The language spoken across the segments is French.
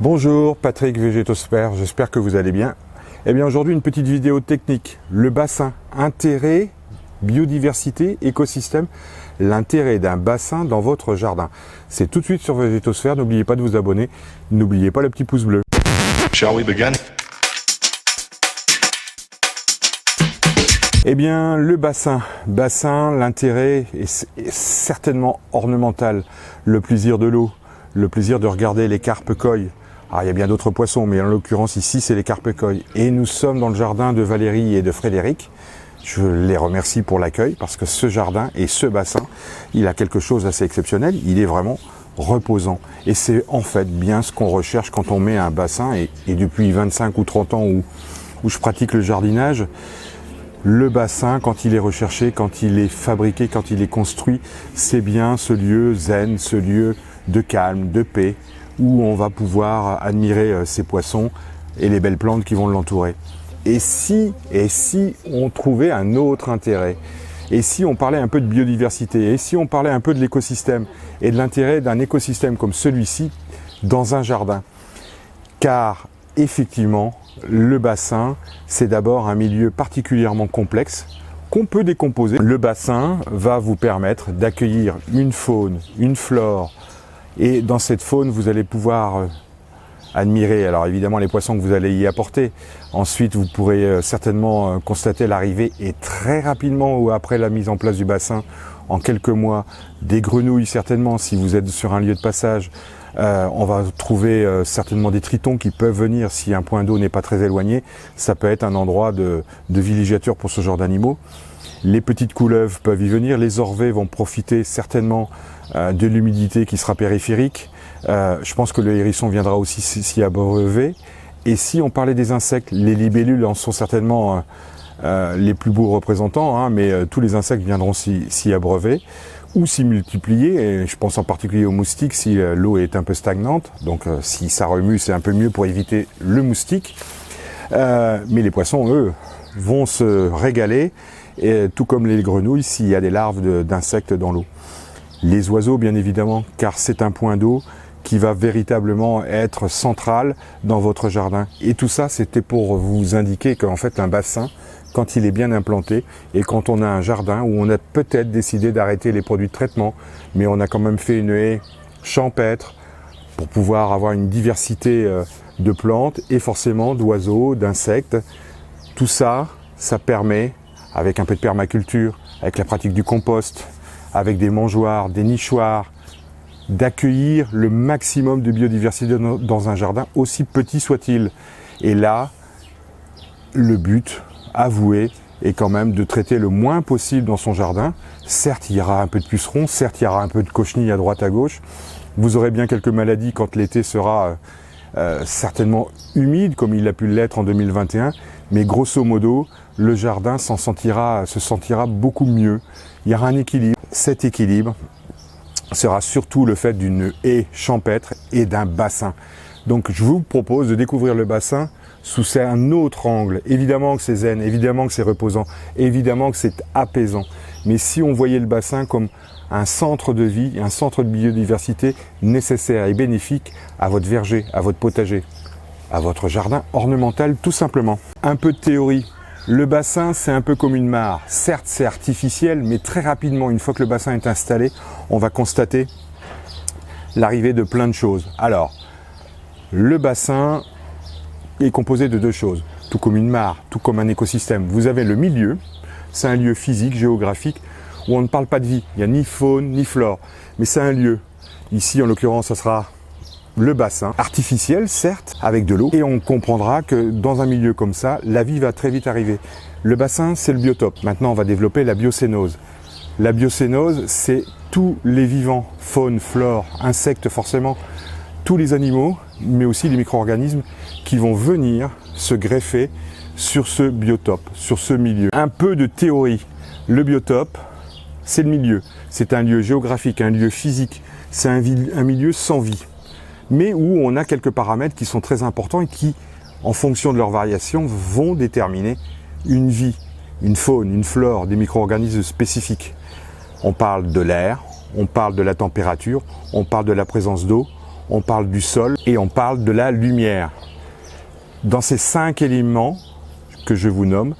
Bonjour, Patrick Végétosphère, j'espère que vous allez bien. Eh bien aujourd'hui une petite vidéo technique, le bassin, intérêt, biodiversité, écosystème, l'intérêt d'un bassin dans votre jardin. C'est tout de suite sur Végétosphère, n'oubliez pas de vous abonner, n'oubliez pas le petit pouce bleu. Shall we begin? Eh bien le bassin, l'intérêt est certainement ornemental, le plaisir de l'eau, le plaisir de regarder les carpes coilles. Alors, il y a bien d'autres poissons, mais en l'occurrence ici, c'est les carpe-coilles. Et nous sommes dans le jardin de Valérie et de Frédéric. Je les remercie pour l'accueil parce que ce jardin et ce bassin, il a quelque chose d'assez exceptionnel. Il est vraiment reposant. Et c'est en fait bien ce qu'on recherche quand on met un bassin. Et depuis 25 ou 30 ans où je pratique le jardinage, le bassin, quand il est recherché, quand il est fabriqué, quand il est construit, c'est bien ce lieu zen, ce lieu de calme, de paix, où on va pouvoir admirer ces poissons et les belles plantes qui vont l'entourer. Et si on trouvait un autre intérêt, et si on parlait un peu de biodiversité, et si on parlait un peu de l'écosystème, et de l'intérêt d'un écosystème comme celui-ci dans un jardin. Car effectivement, le bassin, c'est d'abord un milieu particulièrement complexe qu'on peut décomposer. Le bassin va vous permettre d'accueillir une faune, une flore, et dans cette faune, vous allez pouvoir admirer, alors évidemment les poissons que vous allez y apporter. Ensuite, vous pourrez certainement constater l'arrivée, et très rapidement ou après la mise en place du bassin, en quelques mois, des grenouilles certainement, si vous êtes sur un lieu de passage. On va trouver certainement des tritons qui peuvent venir si un point d'eau n'est pas très éloigné. Ça peut être un endroit de villégiature pour ce genre d'animaux. Les petites couleuvres peuvent y venir, les orvets vont profiter certainement de l'humidité qui sera périphérique. Je pense que le hérisson viendra aussi s'y abreuver. Et si on parlait des insectes, les libellules en sont certainement les plus beaux représentants, hein, mais tous les insectes viendront s'y abreuver ou s'y multiplier. Et je pense en particulier aux moustiques si l'eau est un peu stagnante. Donc si ça remue, c'est un peu mieux pour éviter le moustique. Mais les poissons, eux, vont se régaler. Et tout comme les grenouilles, s'il y a des larves d'insectes dans l'eau. Les oiseaux, bien évidemment, car c'est un point d'eau qui va véritablement être central dans votre jardin. Et tout ça, c'était pour vous indiquer qu'en fait, un bassin, quand il est bien implanté, et quand on a un jardin où on a peut-être décidé d'arrêter les produits de traitement, mais on a quand même fait une haie champêtre pour pouvoir avoir une diversité de plantes et forcément d'oiseaux, d'insectes. Tout ça, ça permet, avec un peu de permaculture, avec la pratique du compost, avec des mangeoires, des nichoirs, d'accueillir le maximum de biodiversité dans un jardin, aussi petit soit-il. Et là, le but avoué est quand même de traiter le moins possible dans son jardin. Certes, il y aura un peu de pucerons, certes, il y aura un peu de cochenilles à droite à gauche. Vous aurez bien quelques maladies quand l'été sera certainement humide, comme il a pu l'être en 2021, mais grosso modo, le jardin se sentira beaucoup mieux. Il y aura un équilibre. Cet équilibre sera surtout le fait d'une haie champêtre et d'un bassin. Donc je vous propose de découvrir le bassin sous un autre angle. Évidemment que c'est zen, évidemment que c'est reposant, évidemment que c'est apaisant. Mais si on voyait le bassin comme un centre de vie, un centre de biodiversité nécessaire et bénéfique à votre verger, à votre potager, à votre jardin ornemental tout simplement. Un peu de théorie. Le bassin, c'est un peu comme une mare. Certes, c'est artificiel, mais très rapidement, une fois que le bassin est installé, on va constater l'arrivée de plein de choses. Alors, le bassin est composé de deux choses, tout comme une mare, tout comme un écosystème. Vous avez le milieu, c'est un lieu physique, géographique, où on ne parle pas de vie. Il n'y a ni faune, ni flore, mais c'est un lieu. Ici, en l'occurrence, ça sera le bassin, artificiel certes, avec de l'eau, et on comprendra que dans un milieu comme ça, la vie va très vite arriver. Le bassin, c'est le biotope. Maintenant, on va développer la biocénose. La biocénose, c'est tous les vivants, faune, flore, insectes forcément, tous les animaux, mais aussi les micro-organismes qui vont venir se greffer sur ce biotope, sur ce milieu. Un peu de théorie. Le biotope, c'est le milieu. C'est un lieu géographique, un lieu physique. C'est un milieu sans vie, mais où on a quelques paramètres qui sont très importants et qui, en fonction de leur variation, vont déterminer une vie, une faune, une flore, des micro-organismes spécifiques. On parle de l'air, on parle de la température, on parle de la présence d'eau, on parle du sol et on parle de la lumière. Dans ces 5 éléments que je vous nomme,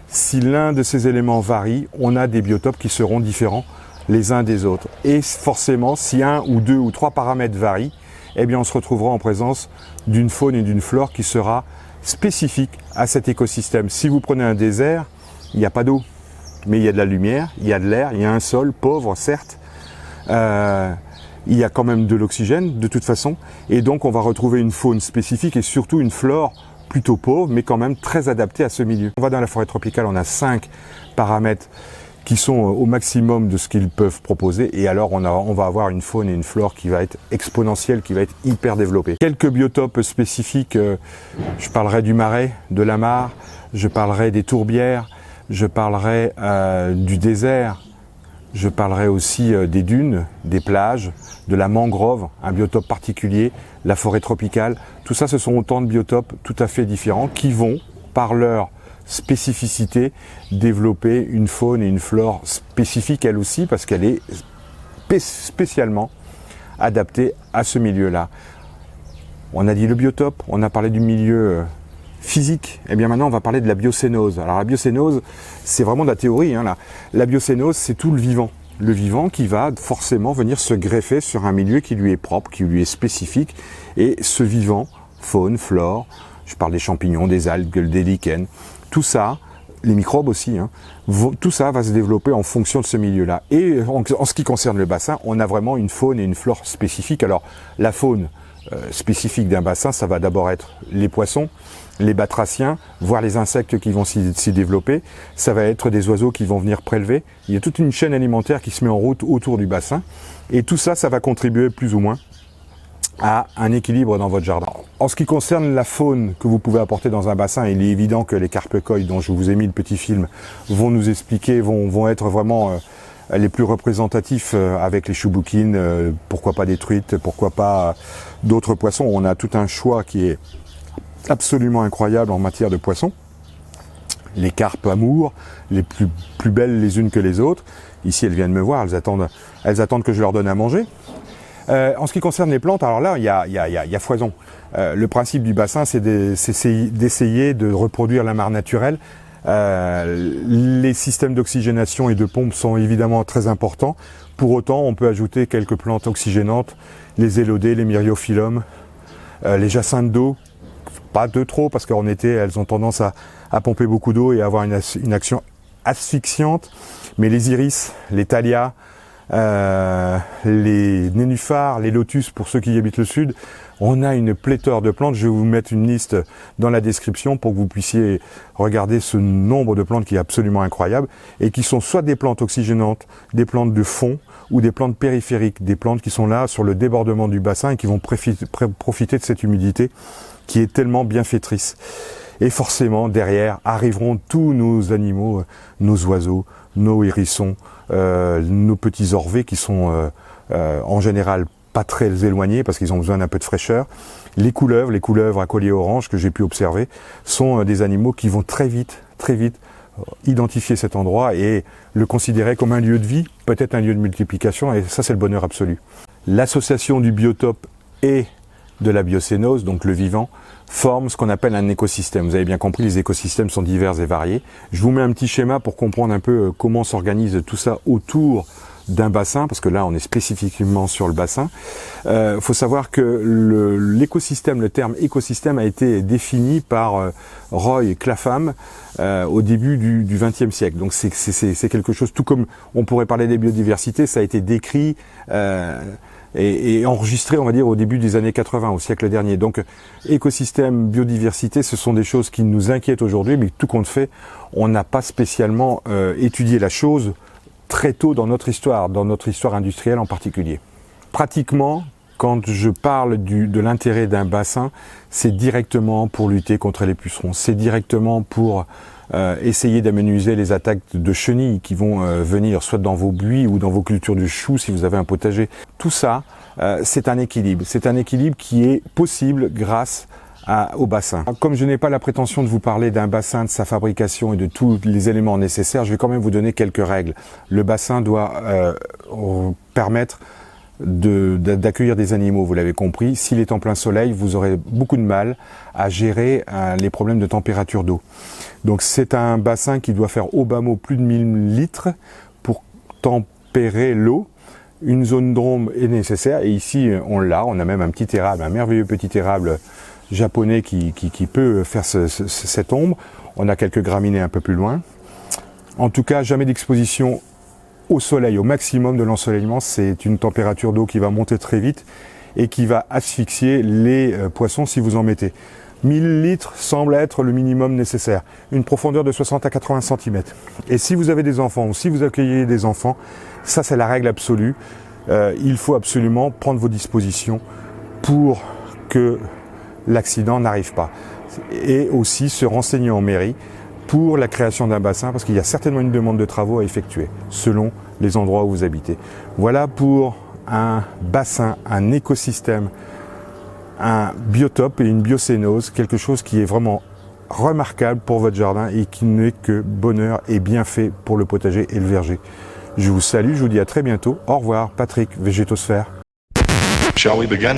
si l'un de ces éléments varie, on a des biotopes qui seront différents les uns des autres. Et forcément, si 1 ou 2 ou 3 paramètres varient, eh bien on se retrouvera en présence d'une faune et d'une flore qui sera spécifique à cet écosystème. Si vous prenez un désert, il n'y a pas d'eau, mais il y a de la lumière, il y a de l'air, il y a un sol pauvre, certes, il y a quand même de l'oxygène de toute façon, et donc on va retrouver une faune spécifique et surtout une flore plutôt pauvre, mais quand même très adaptée à ce milieu. On va dans la forêt tropicale, on a 5 paramètres qui sont au maximum de ce qu'ils peuvent proposer, et alors on va avoir une faune et une flore qui va être exponentielle, qui va être hyper développée. Quelques biotopes spécifiques, je parlerai du marais, de la mare, je parlerai des tourbières, je parlerai du désert, je parlerai aussi des dunes, des plages, de la mangrove, un biotope particulier, la forêt tropicale. Tout ça, ce sont autant de biotopes tout à fait différents qui vont, par leur spécificité, développer une faune et une flore spécifique elle aussi, parce qu'elle est spécialement adaptée à ce milieu-là. On a dit le biotope, on a parlé du milieu physique, et bien maintenant on va parler de la biocénose. Alors la biocénose, c'est vraiment de la théorie, hein, la biocénose, c'est tout le vivant qui va forcément venir se greffer sur un milieu qui lui est propre, qui lui est spécifique, et ce vivant, faune, flore, je parle des champignons, des algues, des lichens, tout ça, les microbes aussi, hein, tout ça va se développer en fonction de ce milieu-là. Et en ce qui concerne le bassin, on a vraiment une faune et une flore spécifiques. Alors la faune spécifique d'un bassin, ça va d'abord être les poissons, les batraciens, voire les insectes qui vont s'y développer. Ça va être des oiseaux qui vont venir prélever. Il y a toute une chaîne alimentaire qui se met en route autour du bassin. Et tout ça, ça va contribuer plus ou moins à un équilibre dans votre jardin. En ce qui concerne la faune que vous pouvez apporter dans un bassin, il est évident que les carpe-coïs dont je vous ai mis le petit film vont nous expliquer, vont être vraiment les plus représentatifs avec les chouboukines, pourquoi pas des truites, pourquoi pas d'autres poissons. On a tout un choix qui est absolument incroyable en matière de poissons. Les carpes amour, les plus belles les unes que les autres. Ici, elles viennent me voir, elles attendent que je leur donne à manger. En ce qui concerne les plantes, alors là, il y a foison. Le principe du bassin, c'est d'essayer de reproduire la mare naturelle. Les systèmes d'oxygénation et de pompe sont évidemment très importants. Pour autant, on peut ajouter quelques plantes oxygénantes, les élodées, les myriophyllums, les jacinthes d'eau, pas de trop, parce qu'en été, elles ont tendance à pomper beaucoup d'eau et à avoir une action asphyxiante. Mais les iris, les thallias, les nénuphars, les lotus pour ceux qui habitent le sud, on a une pléthore de plantes. Je vais vous mettre une liste dans la description pour que vous puissiez regarder ce nombre de plantes qui est absolument incroyable et qui sont soit des plantes oxygénantes, des plantes de fond ou des plantes périphériques, des plantes qui sont là sur le débordement du bassin et qui vont profiter de cette humidité qui est tellement bienfaitrice. Et forcément, derrière, arriveront tous nos animaux, nos oiseaux, nos hérissons, nos petits orvets qui sont en général pas très éloignés parce qu'ils ont besoin d'un peu de fraîcheur. Les couleuvres à collier orange que j'ai pu observer sont des animaux qui vont très vite identifier cet endroit et le considérer comme un lieu de vie, peut-être un lieu de multiplication, et ça c'est le bonheur absolu. L'association du biotope et de la biocénose, donc le vivant, forme ce qu'on appelle un écosystème. Vous avez bien compris, les écosystèmes sont divers et variés. Je vous mets un petit schéma pour comprendre un peu comment s'organise tout ça autour d'un bassin, parce que là on est spécifiquement sur le bassin. Faut savoir que l'écosystème, le terme écosystème a été défini par Roy Clapham au début du XXe siècle. Donc c'est quelque chose, tout comme on pourrait parler des biodiversités, ça a été décrit et enregistré, on va dire, au début des années 80, au siècle dernier. Donc écosystème, biodiversité, ce sont des choses qui nous inquiètent aujourd'hui, mais tout compte fait, on n'a pas spécialement étudié la chose très tôt dans notre histoire industrielle en particulier. Pratiquement, quand je parle de l'intérêt d'un bassin, c'est directement pour lutter contre les pucerons, c'est directement pour essayer d'amenuiser les attaques de chenilles qui vont venir soit dans vos buis ou dans vos cultures de choux si vous avez un potager. Tout ça, c'est un équilibre qui est possible grâce au bassin. Comme je n'ai pas la prétention de vous parler d'un bassin, de sa fabrication et de tous les éléments nécessaires, je vais quand même vous donner quelques règles. Le bassin doit permettre d'accueillir des animaux, vous l'avez compris. S'il est en plein soleil, vous aurez beaucoup de mal à gérer les problèmes de température d'eau. Donc c'est un bassin qui doit faire au bas mot plus de 1000 litres pour tempérer l'eau. Une zone d'ombre est nécessaire et ici on a même un petit érable, un merveilleux petit érable japonais qui peut faire cette ombre. On a quelques graminées un peu plus loin. En tout cas, jamais d'exposition au soleil, au maximum de l'ensoleillement. C'est une température d'eau qui va monter très vite et qui va asphyxier les poissons si vous en mettez. 1000 litres semble être le minimum nécessaire. Une profondeur de 60 à 80 cm. Et si vous avez des enfants ou si vous accueillez des enfants, ça c'est la règle absolue. Il faut absolument prendre vos dispositions pour que l'accident n'arrive pas. Et aussi se renseigner en mairie pour la création d'un bassin, parce qu'il y a certainement une demande de travaux à effectuer, selon les endroits où vous habitez. Voilà pour un bassin, un écosystème, un biotope et une biocénose, quelque chose qui est vraiment remarquable pour votre jardin et qui n'est que bonheur et bienfait pour le potager et le verger. Je vous salue, je vous dis à très bientôt. Au revoir, Patrick, Végétosphère. Shall we begin?